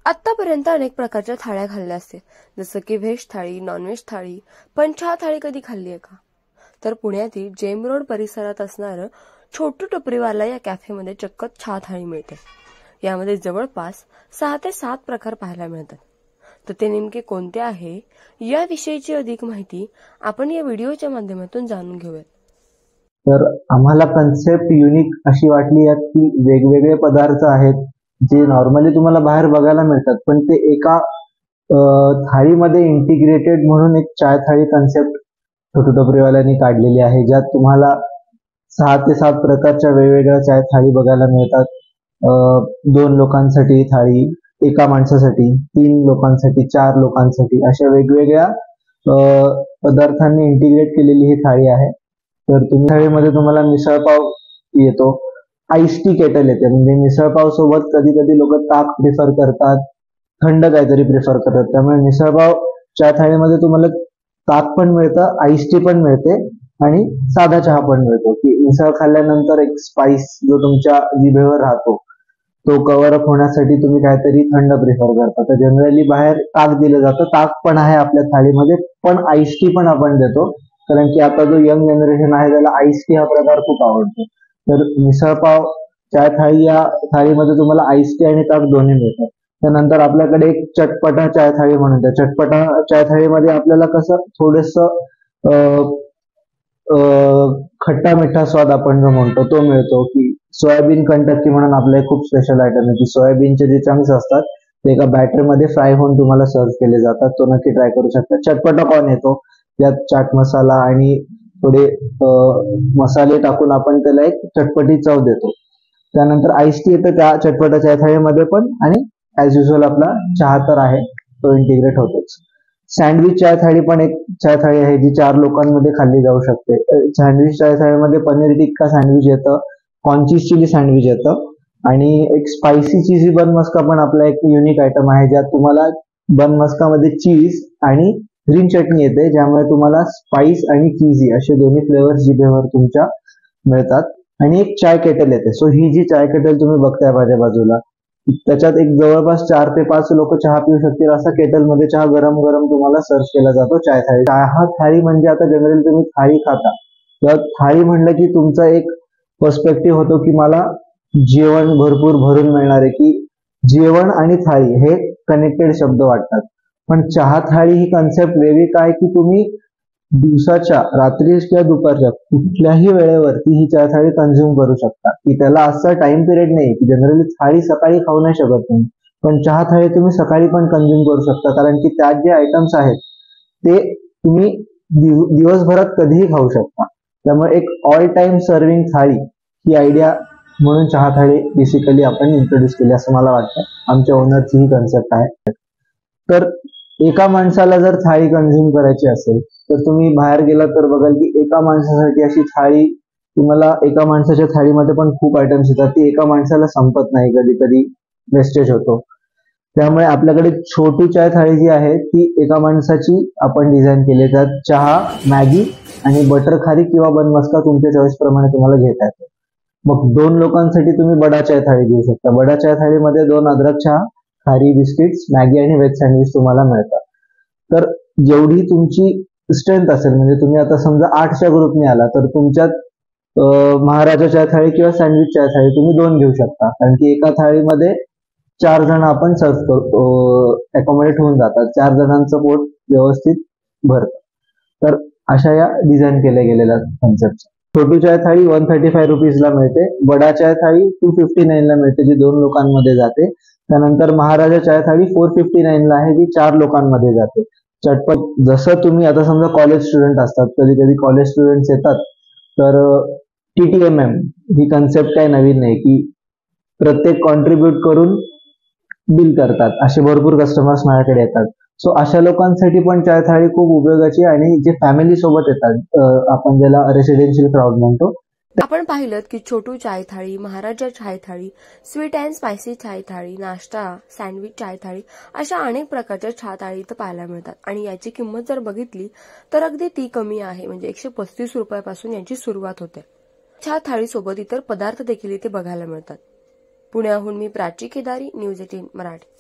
आतापर्यंत अनेक प्रकारच्या थाळ्या खाल्ल्या असतील, जसं की व्हेज थाळी, नॉनव्हेज थाळी, पण चहा थाळी कधी खाल्ली आहे का? तर पुण्यातील जेम रोड परिसरात असणारं छोटू टपरीवाला या कॅफेमध्ये चक्क चहा थाळी मिळते. यामध्ये जवळपास 6 ते 7 प्रकार पाहायला मिळतात. तर ते नेमके कोणते आहे याविषयीची अधिक माहिती आपण या व्हिडिओच्या माध्यमातून जाणून घेऊयात. तर आम्हाला कन्सेप्ट युनिक अशी वाटली आहे की वेगवेगळे पदार्थ आहेत जे नॉर्मली तुम्हाला बाहेर बघायला मिळतात, पण ते एका थाळीमध्ये इंटिग्रेटेड म्हणून एक चाय थाळी कन्सेप्ट छोटू टपरीवाल्यांनी काढलेली आहे, ज्यात तुम्हाला 6 ते 7 प्रकारच्या वेगवेगळ्या चाय थाळी बघायला मिळतात. 2 लोकांसाठी थाळी, एका माणसासाठी, 3 लोकांसाठी, 4 लोकांसाठी अशा वेगवेगळ्या पदार्थांनी इंटिग्रेट केलेली ही थाळी आहे. तर थाळीमध्ये तुम्हाला मिसळपाव येतो, आईस टी केटल येते. म्हणजे मिसळपाव सोबत कधी कधी लोक ताक प्रिफर करतात, थंड काहीतरी प्रिफर करतात, त्यामुळे मिसळपाव चहा थाळीमध्ये तुम्हाला ताक पण मिळतं, आईस टी पण मिळते आणि साधा चहा पण मिळतो. की मिसळ खाल्ल्यानंतर एक स्पाइस जो तुमच्या जिभेवर राहतो तो कव्हर अप होण्यासाठी तुम्ही काहीतरी थंड प्रिफर करता. तर जनरली बाहेर ताक दिलं जातं, ताक पण आहे आपल्या थाळीमध्ये, पण आईस टी पण आपण देतो, कारण की आता जो यंग जनरेशन आहे त्याला आईस टी हा प्रकार खूप आवडतो. तर मिसळपाव चाय थाळी या थाळीमध्ये तुम्हाला आईस टी आणि ताक दोन्ही मिळतात. त्यानंतर आपल्याकडे एक चटपटा चाय थाळी म्हणून, त्या चटपटा चाय थाळीमध्ये आपल्याला कसं थोडस खट्टा मिठा स्वाद आपण जो म्हणतो तो मिळतो. की सोयाबीन कंटक्की म्हणून आपलं एक खूप स्पेशल आयटम आहे, की सोयाबीनचे जे चंक्स असतात ते एका बॅटरमध्ये फ्राय होऊन तुम्हाला सर्व केले जातात. तो नक्की ट्राय करू शकता. चटपटा कॉर्न येतो, त्यात चाट मसाला आणि थोडे मसाले टाकून आपण त्याला एक चटपटी चव देतो. त्यानंतर आईस टी येतं त्या चटपटा चाय थाळीमध्ये पण, आणि ऍज युजल आपला चहा तर आहे तो इंटिग्रेट होतोच. सँडविच चाय थाळी पण एक चाय थाळी आहे जी 4 लोकांमध्ये खाल्ली जाऊ शकते. सँडविच चाय थाळीमध्ये पनीर टिक्का सँडविच येतं, कॉर्न चीज चिली सँडविच येतं, आणि एक स्पायसी चीजी बन मस्का पण आपला एक युनिक आयटम आहे, ज्यात तुम्हाला बन मस्कामध्ये चीज आणि ग्रीन चटणी येते, ज्यामुळे तुम्हाला स्पाइस आणि चीजी असे दोन्ही फ्लेवर्स जिभेवर तुमच्या मिळतात. आणि एक चाय केटल येते. सो ही जी चाय केटल तुम्ही बघताय माझ्या बाजूला, त्याच्यात एक जवळपास 4 ते 5 लोक चहा पिऊ शकतील असा केटलमध्ये चहा गरम गरम तुम्हाला सर्व केला जातो चाय थाळी. चहा थाळी म्हणजे आता जनरली तुम्ही थाळी खाता, तर थाळी म्हणलं की तुमचा एक पर्स्पेक्टिव्ह होतो की मला जेवण भरपूर भरून मिळणार आहे, की जेवण आणि थाळी हे कनेक्टेड शब्द वाटतात. पण चहा थाळी ही कन्सेप्ट वेगळी काय, की तुम्ही दिवसाच्या, रात्री किंवा दुपारच्या कुठल्याही वेळेवरती ही चहा थाळी कन्झ्युम करू शकता. की त्याला असा टाइम पिरियड नाही, की जनरली थाळी सकाळी खाऊ नाही शकत तुम्ही, पण चहा थाळी तुम्ही सकाळी पण कन्झ्युम करू शकता, कारण की त्यात जे आयटम्स आहेत ते तुम्ही दिवसभरात कधीही खाऊ शकता. त्यामुळे एक ऑल टाइम सर्विंग थाळी ही आयडिया म्हणून चहा थाळी बेसिकली आपण इंट्रोड्यूस केली असं मला वाटतं. आमच्या ओनरची ही कन्सेप्ट आहे. तर एका माणसाला जर थाळी कन्झ्युम करायची असेल तर तुम्ही बाहेर गेला तर बघाल की एका माणसासाठी अशी थाळी तुम्हाला, एका माणसाच्या थाळीमध्ये पण खूप आयटम्स येतात, ती एका माणसाला संपत नाही, कधी कधी वेस्टेज होतो. त्यामुळे आपल्याकडे छोटी चाय थाळी जी आहे ती एका माणसाची आपण डिझाईन केली. त्यात चहा, मॅगी आणि बटर खारी किंवा बन मस्का तुमच्या चॉईस प्रमाणे तुम्हाला घेता येतो. मग 2 लोकांसाठी तुम्ही बडा चाय थाळी घेऊ शकता. बडा चाय थाळीमध्ये 2 अद्रक चहा, खारी बिस्किट्स, मॅगी आणि व्हेज सँडविच तुम्हाला मिळतात. तर जेवढी तुमची स्ट्रेंथ असेल, म्हणजे तुम्ही आता समजा 8च्या ग्रुपने आला तर तुमच्यात महाराजा चाय थाळी किंवा सँडविच चाय थाळी तुम्ही 2 घेऊ शकता, कारण की एका थाळीमध्ये 4 जण आपण सर्व करतो, अकोमोडेट होऊन जातात, 4 जणांचं पोट व्यवस्थित भरतं. तर अशा या डिझाईन केल्या गेलेल्या कन्सेप्ट. छोटी चाय थाळी 135 रुपीजला मिळते, बडा चाय थाळी 259 ला मिळते जी 2 लोकांमध्ये जाते. त्यानंतर महाराजा चाय थाळी 459 ला आहे, जी 4 लोकांमध्ये जाते. चटपट जसं तुम्ही आता समजा कॉलेज स्टुडंट असतात, कधी कधी कॉलेज स्टुडंट्स येतात, तर TTMM ही कन्सेप्ट काही नवीन नाही, की प्रत्येक कॉन्ट्रीब्युट करून बिल करतात, असे भरपूर कस्टमर्स माझ्याकडे येतात. सो अशा लोकांसाठी पण चाय थाळी खूप उपयोगाची, आणि जे फॅमिली सोबत येतात, आपण ज्याला रेसिडेन्शियल क्राऊड म्हणतो. आपण पाहिलं की छोटू चाय थाळी, महाराजा चाय थाळी, स्वीट अँड स्पायसी चाय थाळी, नाश्ता, सँडविच चाय थाळी अशा अनेक प्रकारच्या चहा थाळी इथं पाहायला मिळतात. आणि याची किंमत जर बघितली तर अगदी ती कमी आहे, म्हणजे 135 रुपयापासून याची सुरुवात होते. चहा थाळीसोबत इतर पदार्थ देखील इथे बघायला मिळतात. पुण्याहून मी प्राची केदारी, न्यूज 18 मराठी.